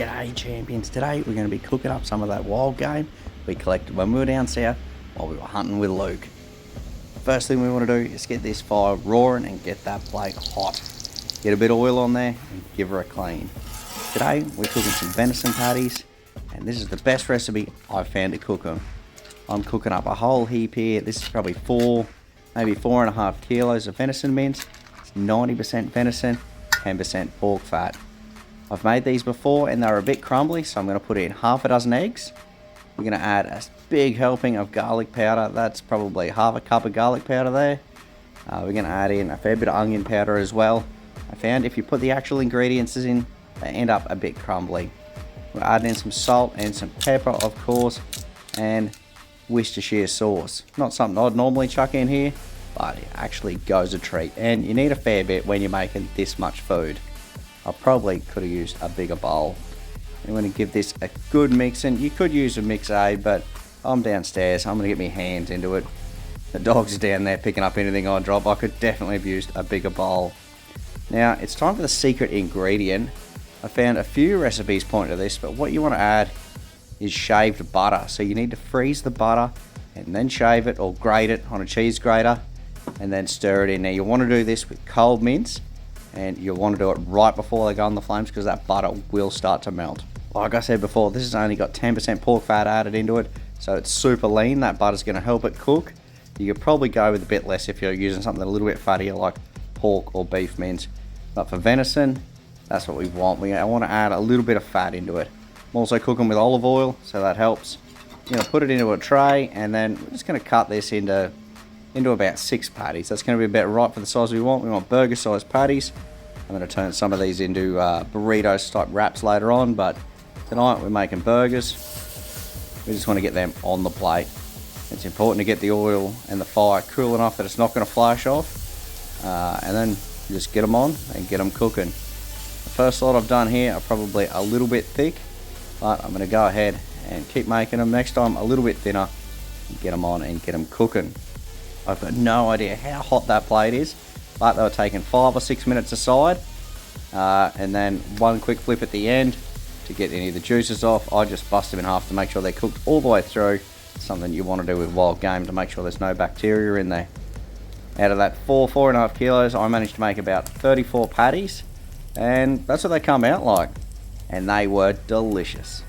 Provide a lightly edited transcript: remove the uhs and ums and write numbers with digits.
G'day champions, today we're going to be cooking up some of that wild game we collected when we were down south while we were hunting with Luke. First thing we want to do is get this fire roaring and get that plate hot. Get a bit of oil on there and give her a clean. Today we're cooking some venison patties, and this is the best recipe I've found to cook them. I'm cooking up a whole heap here. This is probably maybe 4.5 kilos of venison mince. It's 90% venison, 10% pork fat. I've made these before and they're a bit crumbly, so I'm going to put in half a dozen eggs. We're going to add a big helping of garlic powder. That's probably half a cup of garlic powder there. We're going to add in a fair bit of onion powder as well. I found if you put the actual ingredients in, they end up a bit crumbly. We're adding in some salt and some pepper, of course, and Worcestershire sauce. Not something I'd normally chuck in here, but it actually goes a treat. And you need a fair bit when you're making this much food. I probably could have used a bigger bowl. I'm going to give this a good mix, and you could use a mix aid, but I'm downstairs. I'm going to get my hands into it. The dogs are down there picking up anything I drop. I could definitely have used a bigger bowl. Now it's time for the secret ingredient. I found a few recipes point to this, but what you want to add is shaved butter. So you need to freeze the butter and then shave it or grate it on a cheese grater and then stir it in. Now you want to do this with cold mince, and you'll want to do it right before they go on the flames because that butter will start to melt. Like I said before, this has only got 10% pork fat added into it, so it's super lean. That butter's going to help it cook. You could probably go with a bit less if you're using something a little bit fattier like pork or beef mince. But for venison, that's what we want. I want to add a little bit of fat into it. I'm also cooking with olive oil, so that helps. You're going to put it into a tray, and then we're just going to cut this into about 6 patties. That's going to be about right for the size we want. We want burger sized patties. I'm going to turn some of these into burritos type wraps later on, but tonight we're making burgers. We just want to get them on the plate. It's important to get the oil and the fire cool enough that it's not going to flash off, and then just get them on and get them cooking. The first lot I've done here are probably a little bit thick, but I'm going to go ahead and keep making them. Next time a little bit thinner, and get them on and get them cooking. I've got no idea how hot that plate is, but they were taking 5 or 6 minutes aside, and then one quick flip at the end to get any of the juices off. I just bust them in half to make sure they're cooked all the way through. Something you want to do with wild game to make sure there's no bacteria in there. Out of that 4.5 kilos, I managed to make about 34 patties, and that's what they come out like, and they were delicious.